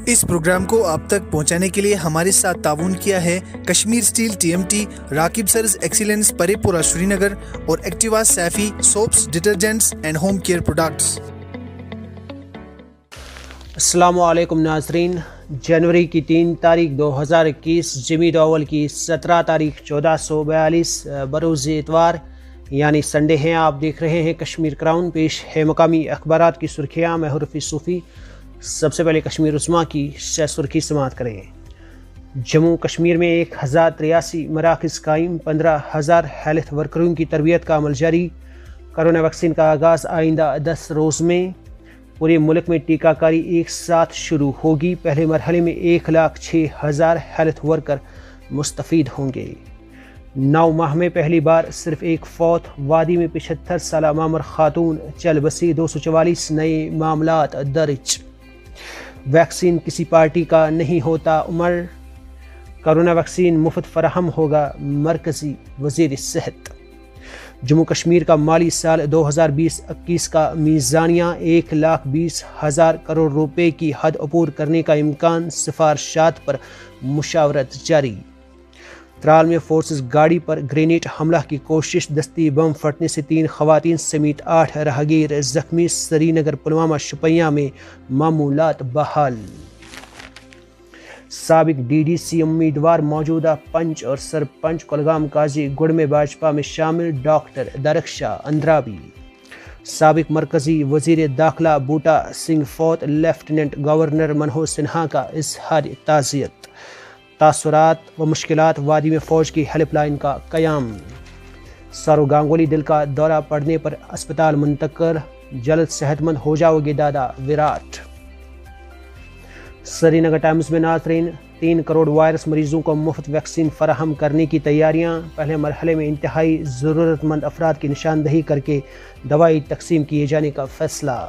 اس programme کو آپ تک پہنچانے کے لیے ہمارے ساتھ تعاون کیا ہے Kashmir steel TMT، Rakib sir's excellence Parraypora Srinagar اور Activa Safi soaps detergents and home care products. السلام علیکم ناظرین، جنوری کی 3 تاریخ 2021 جمیع اول کی 17 تاریخ 1442 بروز اتوار یعنی سنڈے ہیں۔ آپ دیکھ رہے ہیں کشمیر کراؤن، پیش ہے مقامی اخبارات کی سرخیاں۔ میں حرفی صوفی۔ سب سے پہلے کشمیر عظمیٰ کی شہ سرخی سماعت کریں۔ جموں کشمیر میں 1083 مراکز قائم، 15,000 ہیلتھ ورکروں کی تربیت کا عمل جاری۔ کرونا ویکسین کا آغاز آئندہ 10 روز میں۔ پورے ملک میں ٹیکہ کاری ایک ساتھ شروع ہوگی۔ پہلے مرحلے میں 106,000 ہیلتھ ورکر مستفید ہوں گے۔ 9 ماہ میں پہلی بار صرف ایک فوت۔ وادی میں 75 سالہ معمر خاتون چل بسی، 244 نئے معاملات درج۔ ویکسین کسی پارٹی کا نہیں ہوتا عمر، کرونا ویکسین مفت فراہم ہوگا، مرکزی وزیر صحت۔ جموں کشمیر کا مالی سال 2020-21 کا میزانیہ 1,20,000 کروڑ روپے کی حد عبور کرنے کا امکان، سفارشات پر مشاورت جاری۔ ترال میں فورسز گاڑی پر گرینیڈ حملہ کی کوشش، دستی بم پھٹنے سے 3 خواتین سمیت 8 راہگیر زخمی۔ سری نگر پلوامہ شوپیاں میں معمولات بحال۔ سابق DDC امیدوار موجودہ پنچ اور سرپنچ کولگام قاضی گڑھ میں بھاجپا میں شامل، ڈاکٹر درخشاں اندرابی۔ سابق مرکزی وزیر داخلہ بوٹا سنگھ فوت، لیفٹیننٹ گورنر منوہر سنہا کا اظہار تعزیت۔ تاثرات و مشکلات، وادی میں فوج کی ہیلپ لائن کا قیام۔ سورو گانگولی دل کا دورہ پڑنے پر اسپتال منتقل، جلد صحت مند ہو جاؤ گے دادا وراٹ۔ سری نگر ٹائمز میں ناظرین، 3 کروڑ وائرس مریضوں کو مفت ویکسین فراہم کرنے کی تیاریاں۔ پہلے مرحلے میں انتہائی ضرورت مند افراد کی نشاندہی کر کے دوائی تقسیم کیے جانے کا فیصلہ۔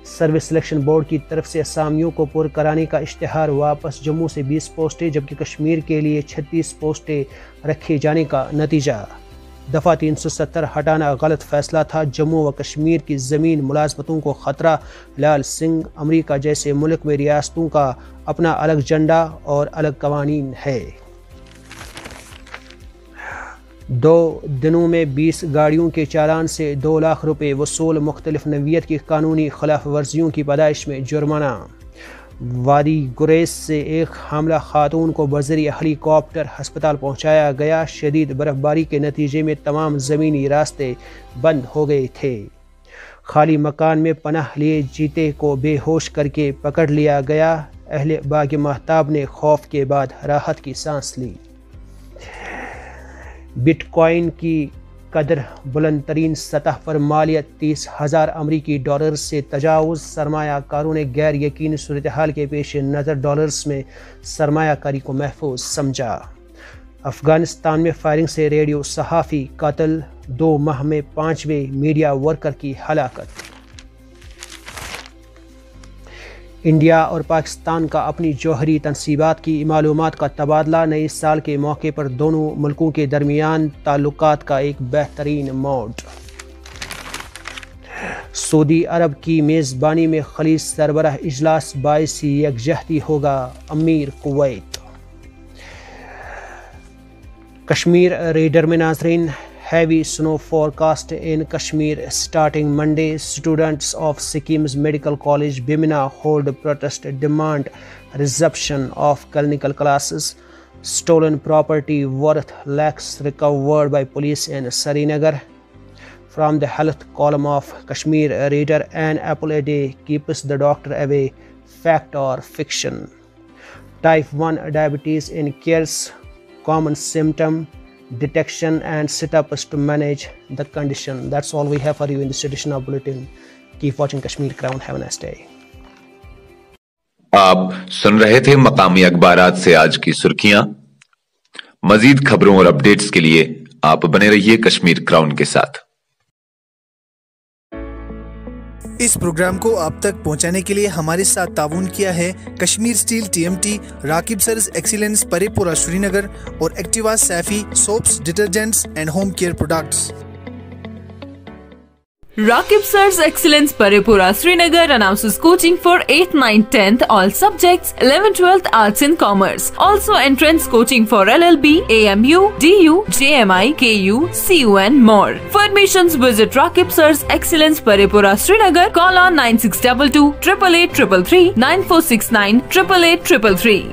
سروس سلیکشن بورڈ کی طرف سے اسامیوں کو پر کرانے کا اشتہار واپس، جموں سے 20 پوسٹیں جبکہ کشمیر کے لیے 36 پوسٹیں رکھے جانے کا نتیجہ۔ دفعہ 370 ہٹانا غلط فیصلہ تھا، جموں و کشمیر کی زمین ملازمتوں کو خطرہ، لال سنگھ۔ امریکہ جیسے ملک میں ریاستوں کا اپنا الگ جھنڈا اور الگ قوانین ہے۔ 2 دنوں میں 20 گاڑیوں کے چالان سے 2 لاکھ روپے وصول، مختلف نوعیت کی قانونی خلاف ورزیوں کی پیدائش میں جرمانہ۔ وادی گریز سے ایک حاملہ خاتون کو بذریعہ ہیلی کاپٹر ہسپتال پہنچایا گیا۔ شدید برف باری کے نتیجے میں تمام زمینی راستے بند ہو گئے تھے۔ خالی مکان میں پناہ لیے چیتے کو بے ہوش کر کے پکڑ لیا گیا۔ اہل باغ ماہتاب نے خوف کے بعد راحت کی سانس لی۔ بٹ کوائن کی قدر بلند ترین سطح پر، مالیت 30,000 امریکی ڈالر سے تجاوز۔ سرمایہ کاروں نے غیر یقینی صورتحال کے پیش نظر ڈالرز میں سرمایہ کاری کو محفوظ سمجھا۔ افغانستان میں فائرنگ سے ریڈیو صحافی قتل، 2 ماہ میں 5ویں میڈیا ورکر کی ہلاکت۔ انڈیا اور پاکستان کا اپنی جوہری تنصیبات کی معلومات کا تبادلہ، نئے سال کے موقع پر دونوں ملکوں کے درمیان تعلقات کا ایک بہترین موڈ۔ سعودی عرب کی میزبانی میں خلیج سربراہ اجلاس، باعث یکجہتی ہوگا امیر کویت۔ کشمیر ریڈر میں ناظرین، heavy snow forecast in Kashmir starting Monday. Students of Sikim's Medical College Bimina hold protest demand resumption of clinical classes. Stolen property worth lakhs recovered by police in Srinagar. From the health column of Kashmir Reader, an apple a day keeps the doctor away. Fact or fiction? Type 1 diabetes in cares, common symptom, detection and setups to manage the condition. That's all we have for you in this edition of Bulletin. Keep watching Kashmir Crown. Have a nice day. آپ سن رہے تھے مقامی اخبارات سے آج کی سرخیاں۔ مزید خبروں اور اپڈیٹس کے لیے آپ بنے رہیے کشمیر کراؤن کے ساتھ۔ اس پروگرام کو آپ تک پہنچانے کے لیے ہمارے ساتھ تعاون کیا ہے Kashmir steel TMT، Rakib sir's excellence Parraypora Srinagar اور Activa Safi soaps detergents and home care products. Rakib Sir's Excellence Paripura Srinagar announces coaching for 8th, 9th, 10th all subjects, 11th, 12th Arts and Commerce. Also entrance coaching for LLB, AMU, DU, JMI, KU, CU and more. For admissions visit Rakib Sir's Excellence Paripura Srinagar. Call on 9622 888 333 9469 888 333.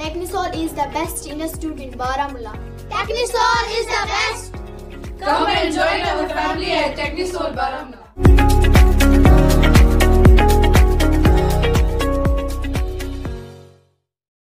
Technisol is the best institute in Baramulla. Technisol is the best. Come and join our family at Technisol Baramulla.